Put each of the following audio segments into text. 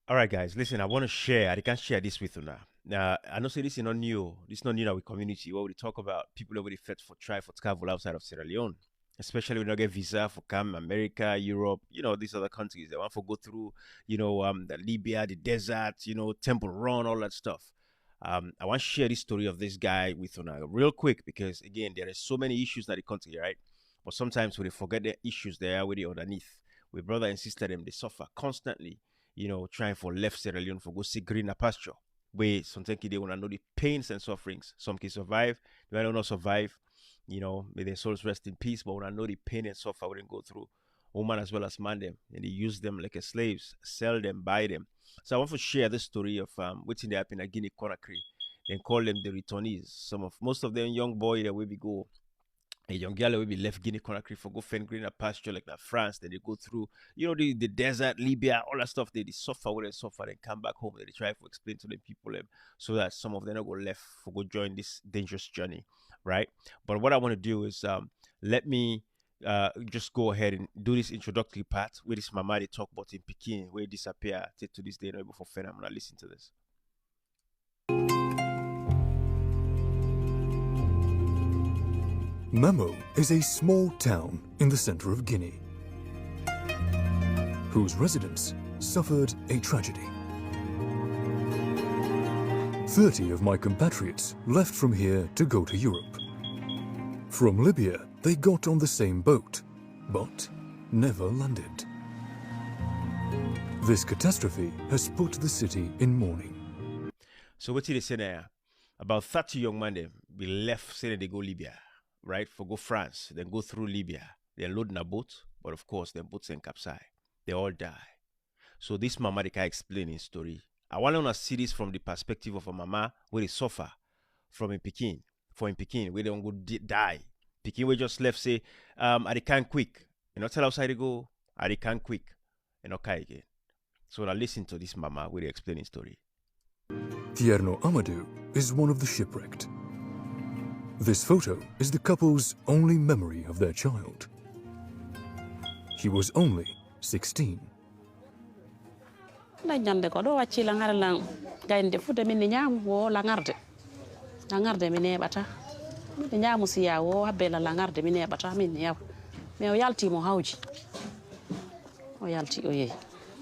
All right, guys, listen, I want to share. I can share this with you now. I know say this is not new. This is not new in our community. Where we talk about people already fit for try for travel outside of Sierra Leone, especially when they get visa for come America, Europe, these other countries. They want to go through, the Libya, the desert, Temple Run, all that stuff. I want to share this story of this guy with you now real quick because again, there are so many issues in the country, right? But sometimes we forget the issues there are already underneath. We brother and sister them, they suffer constantly, trying for left Sierra Leone for go see greener pasture. Where sometimes they want to know the pains and sufferings. Some can survive, they might not survive. May their souls rest in peace. But when I know the pain and suffer we didn't go through, woman as well as man them, and they use them like as slaves, sell them, buy them. So I want to share this story of what's in the happen in Guinea Conakry. Then call them the returnees. Most of them young boy that we be go a young girl will be left Guinea Conakry for go find greener pasture like that France. Then they go through, the desert, Libya, all that stuff. They suffer with and suffer, then come back home. They try to explain to the people so that some of them don't go left for go join this dangerous journey, right? But what I want to do is let me just go ahead and do this introductory part where this mama they talk about in Peking, where it disappear to this day, not before phenomenal. Listen to this. Mamu is a small town in the center of Guinea, whose residents suffered a tragedy. 30 of my compatriots left from here to go to Europe. From Libya, they got on the same boat, but never landed. This catastrophe has put the city in mourning. So what did they say there? About 30 young men they be left saying they go Libya, right? For go France, then go through Libya. They load in a boat, but of course their boats and capsize. They all die. So this mama they can explain his story. I want to see this from the perspective of a mama where they suffer from in Peking, where they don't go die. Peking we just left say, I can't quick. Tell outside they go, I can't quick. Okay again. So now listen to this mama where they explain his story. Tierno Amadou is one of the shipwrecked. This photo is the couple's only memory of their child. He was only 16. Ñande ko do wacci la ngar lang gaynde fu de min ñaam wo la ngarde mi nebata mi ñaamu siya wo habbe la ngarde mi nebata min yaw me o yalti mo hawji o yalti o yeyi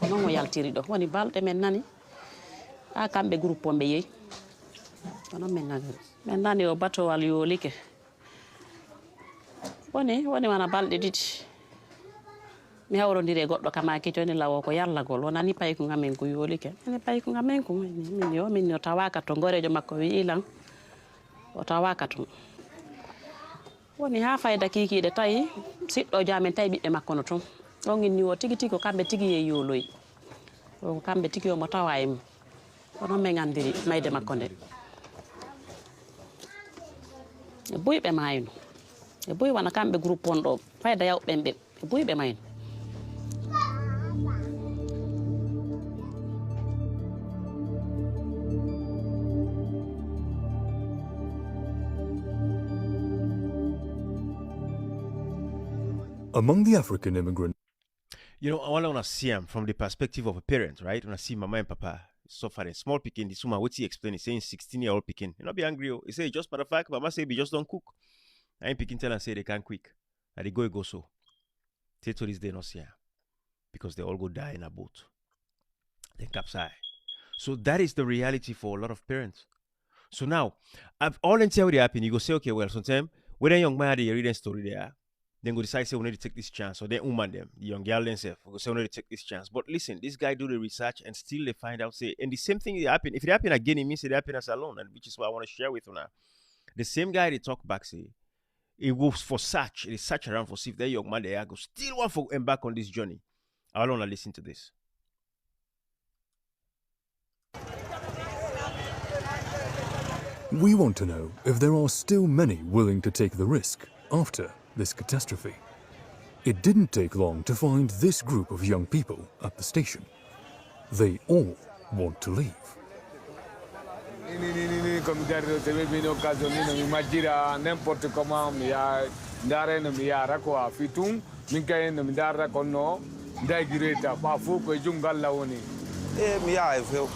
ko non o yaltiri do woni balde men nani a kambe groupe ombe yeyi kono men nani o bato wal yo like woni wana balde didi mi hawrondire goddo kama ke joni lawo ko yallagol wonani pay ko ngamen ko yolike ene pay ko ngamen ko min yo tawaka to gorejo makko wi ilan o tawaka to woni ha fayda kikide tayi siddo jamen tay bibbe makko no ton o ngin ni o tigi ko kambe tigi ye yoloy o kambe tigi o mo tawayim kono men andiri mayde makko nde e buybe mayno e buy wana kambe groupe on do fayda yawbe e buybe mayno. Among the African immigrants, I want to see him from the perspective of a parent, right? When I see mama and papa suffering, small picking, this woman, what's he explaining? He's saying 16-year-old picking. You not be angry. He say just for the fact, mama say we just don't cook. I ain't picking tell and say they can't quick. And they go so. Till to this day not see him. Because they all go die in a boat. They capsize. So that is the reality for a lot of parents. So now, I've all in theory happen. You go say, okay, well, sometimes when a young man they read a story there, then go decide say we need to take this chance, or then woman them, the young girl themselves, go say we need to take this chance. But listen, this guy do the research and still they find out say, and the same thing happen. If it happen again, it means it happen as alone, and which is what I want to share with you now. The same guy they talk back say, it was for search, they search around for see if that young man there go still want to embark on this journey. I want to listen to this. we want to know if there are still many willing to take the risk after this catastrophe. It didn't take long to find this group of young people at the station. They all want to leave. mi yaay few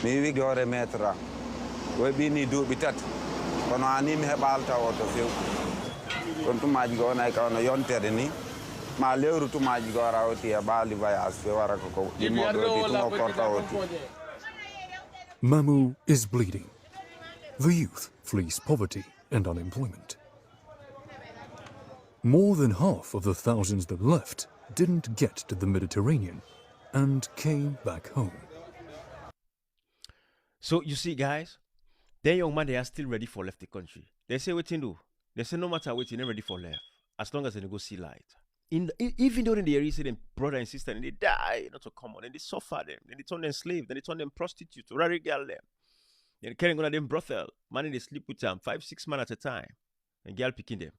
mi wi gore metra way bi ni duuɓi tati kono ani mi heɓalta oto few kon tumaji go nay kawno yontere ni ma lewru tumaji go rawti e baali voyage fe wara ko ɗimmoɗo tumo korta oti. Mamu is bleeding. The youth flees poverty and unemployment. More than half of the thousands that left didn't get to the Mediterranean and came back home. So you see, guys, they young man, they are still ready for left the country. They say what do. They say no matter what, they're ready for left, as long as they go see light. Even during the area, say them brother and sister, and they die, not so common, and they suffer them, then they turn them slave, then they turn them prostitutes, rare girl them. Then carrying on them brothel, man, they sleep with them 5-6 men at a time, and girl picking them.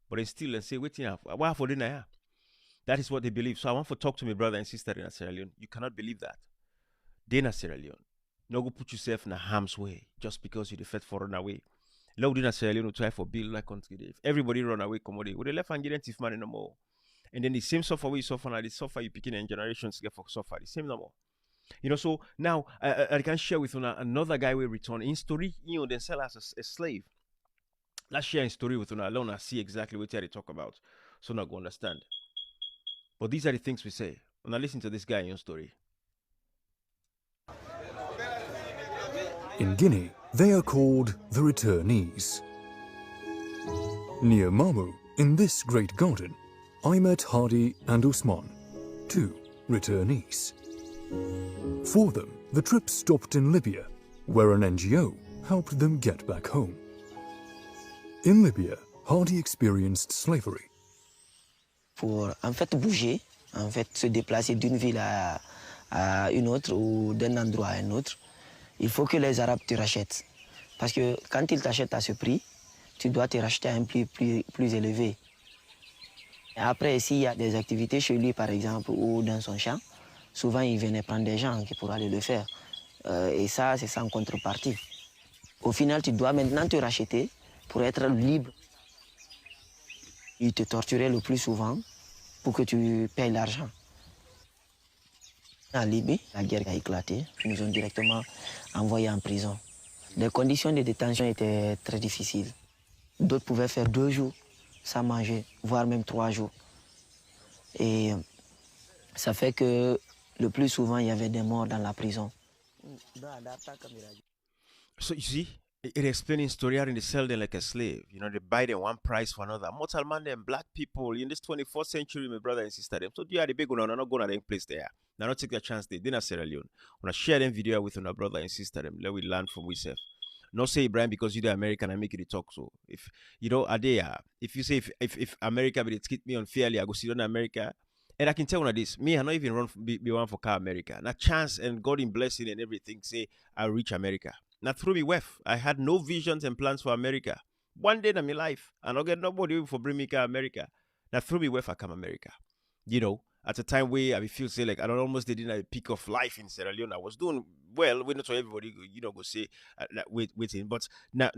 But they still and say, waiting up, why for dinner? That is what they believe. So I want to talk to my brother and sister in Sierra Leone. You cannot believe that. They in Sierra Leone. No go put yourself in a harm's way just because you defect for run away. Loud in Sierra Leone try for bill like country. If everybody run away, come on, with the left hand get if man no more. And then the same suffer we suffer now, the suffer you picking in generations get for suffer the same no more. You know, so now I can share with you another guy will return in story, you know, then sell as a slave. Let's share a story with you alone and see exactly what they talk about. So now go understand. But these are the things we say. Now listen to this guy in your story. In Guinea, they are called the returnees. Near Mamu, in this great garden, I met Hardy and Usman, two returnees. For them, the trip stopped in Libya, where an NGO helped them get back home. In Libya, Hardy experienced slavery. Pour en fait bouger, en fait se déplacer d'une ville à une autre ou d'un endroit à un autre, il faut que les Arabes te rachètent. Parce que quand ils t'achètent à ce prix, tu dois te racheter à un prix plus élevé. Et après, s'il y a des activités chez lui, par exemple, ou dans son champ, souvent il venait prendre des gens qui pourraient aller le faire. Et ça, c'est sans contrepartie. Au final, tu dois maintenant te racheter pour être libre. Ils te torturaient le plus souvent pour que tu payes l'argent. En Libye, la guerre a éclaté. Ils nous ont directement envoyés en prison. Les conditions de détention étaient très difficiles. D'autres pouvaient faire 2 jours sans manger, voire même 3 jours. Et ça fait que le plus souvent, il y avait des morts dans la prison. So you see, it explaining story out in the sell them like a slave. You know, they buy them one price for another. Mortal man, them black people in this 24th century, my brother and sister, them. So you are the big one, not going to any place there. Now, not take the chance. They didn't Sierra Leone. When I share them video with our brother and sister, them, let we learn from ourselves. Not say Ibrahim because you're the American, I make it a talk. So if you know, if you say if America will treat me unfairly, I go sit on America. And I can tell you this, me, I not even run be one for car America. Now chance and God in blessing and everything, say I'll reach America. Now through me wef, I had no visions and plans for America. One day in my life, and I'll get nobody for bring me to America. Now through me wef, I come America. You know, at a time where I feel say like I don't almost did in a peak of life in Sierra Leone. I was doing well. We not so everybody you know go say waiting, but now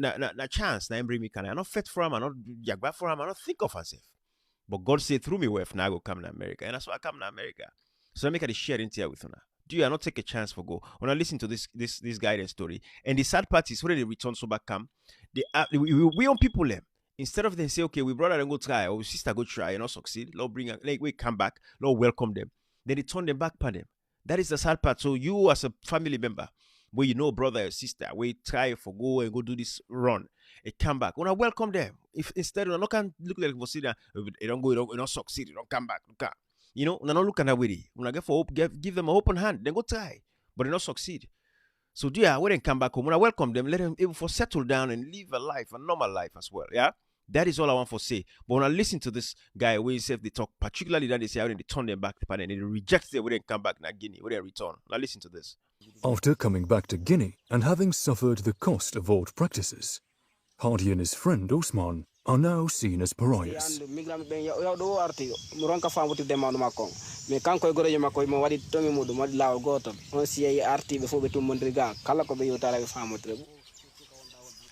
chance now bring me can I not fit for him, I not jagba for him, I not think of myself. But God said through me wef now I go come to America, and that's why I come to America. So I make a share in here with you now. Do you not take a chance for go? When I listen to this guidance story, and the sad part is when they return so back come, we on people them. Instead of them say, okay, we brother and go try, or we sister go try and not succeed, Lord bring like we come back, Lord welcome them. Then they turn them back on them. That is the sad part. So you as a family member, where you know brother or sister, we try for go and go do this run, it come back. When I welcome them, if instead of not can look like for they don't go, they don't succeed, they don't come back, look. You know, not look at that way. When I get for hope, give them an open hand, then go try, but they not succeed. So dear, when they come back home, when I welcome them, let them able to settle down and live a normal life as well. Yeah. That is all I want to say. But when I listen to this guy, when he says they talk, particularly that they say how they turn them back to Pan and they reject them when they come back to Guinea, when they return. Now listen to this. After coming back to Guinea and having suffered the cost of old practices, Hardy and his friend Osman are now seen as pariahs.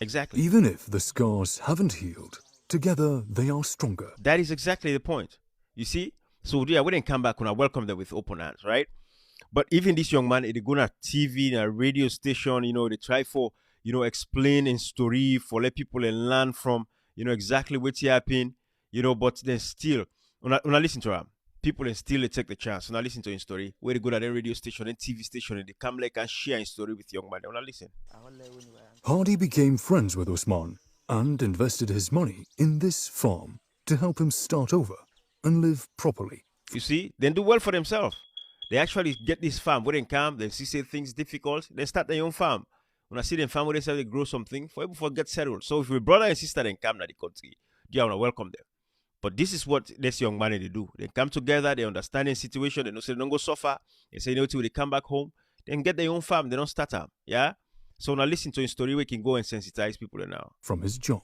Exactly. Even if the scars haven't healed, together they are stronger. That is exactly the point. You see? So yeah, we didn't come back when I welcome them with open hands, right? But even this young man, they go on a TV, a radio station, they try for, explain in story for let people and learn from, exactly what's happening, but then still, when I listen to them, people and still they take the chance. When I listen to his story, where they go to the radio station and TV station and they come like and share his story with young man. When I listen. Hardy became friends with Usman and invested his money in this farm to help him start over and live properly. You see, they do well for themselves. They actually get this farm. When they come, they see things difficult, they start their own farm. When I see them farm, where they say they grow something, for people get settled. So if your brother and sister then come to the country, you want to welcome them. But this is what this young man they do. They come together, they understand the situation, they know say they don't go suffer. They say till they come back home, then get their own farm, they don't start up. Yeah? So now listen to his story, we can go and sensitize people now. From his job.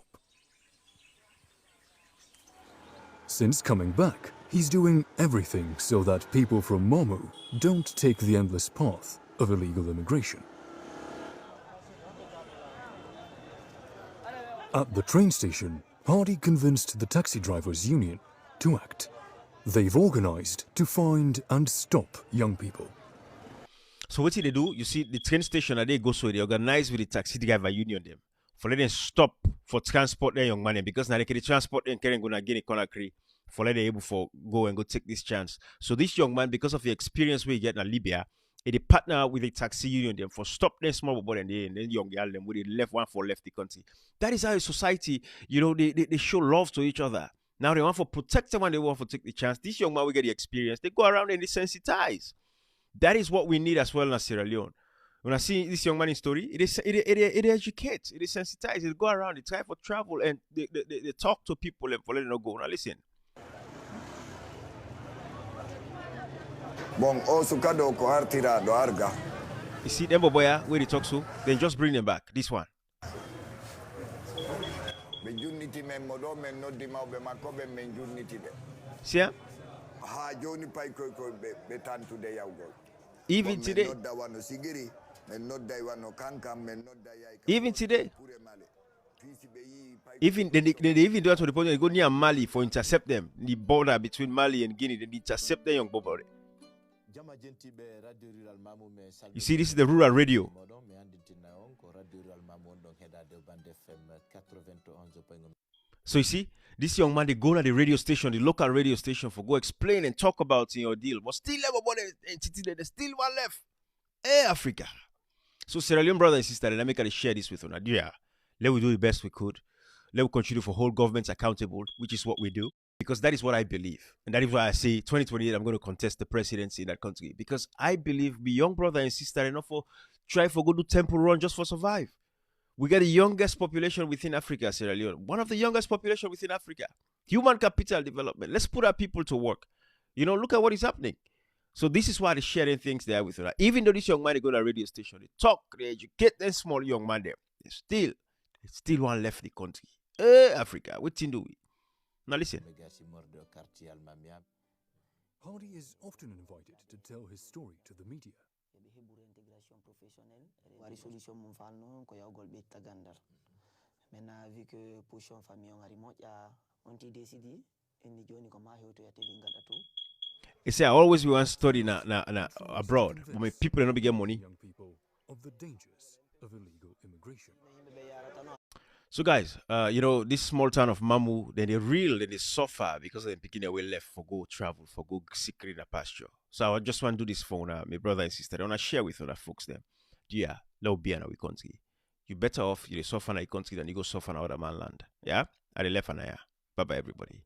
Since coming back, he's doing everything so that people from Mamu don't take the endless path of illegal immigration. At the train station, Hardy convinced the taxi drivers' union to act. They've organized to find and stop young people. So what did they do? You see, the train station that they go so they organize with the taxi driver union them for letting stop for transport their young man because now they can transport them carrying gonna get a conakry for letting able for go and go take this chance. So this young man, because of the experience we get in Libya, they partner with the taxi union them for stop them small boy and then young girl them with the left one for left the country. That is how a society, they show love to each other. Now they want for protect them and they want for take the chance. This young man will get the experience. They go around and they sensitize. That is what we need as well in Sierra Leone. When I see this young man in story, it educates, it sensitizes, they go around, they try for travel and they talk to people and for letting them go. Now listen. You see them boy where they talk to, then just bring them back. This one. See? Even today, even they even do that to the point they go near Mali for intercept them. The border between Mali and Guinea, they intercept the young boy. You see, this is the rural radio. So you see, this young man, they go to the radio station, the local radio station, for go explain and talk about your deal. But still everybody entity there, there's still one left. Hey, Africa. So Sierra Leone brother and sister, let me share this with you. Yeah, let we do the best we could. Let we continue for whole governments accountable, which is what we do. Because that is what I believe. And that is why I say 2028, I'm going to contest the presidency in that country. Because I believe we young brother and sister enough for try for go do temple run just for survive. We got the youngest population within Africa, Sierra Leone. One of the youngest population within Africa. Human capital development. Let's put our people to work. Look at what is happening. So this is why they're sharing things there with us. Even though this young man, they go to a radio station, they talk, they educate that small young man there. They still one left the country. Africa, what thing do we? Now listen. Hardy is often invited to tell his story to the media. They say I always want to study abroad. When people don't get money. Young people of the dangers of illegal immigration. So guys, this small town of Mamu, they suffer because they're picking their way left for go travel, for go secret in a pasture. So I just want to do this for my brother and sister. I want to share with other folks them. Yeah, let be in our country. You better off you suffer in a country than you go suffer in other man land. Yeah? At the left and yeah. Bye bye everybody.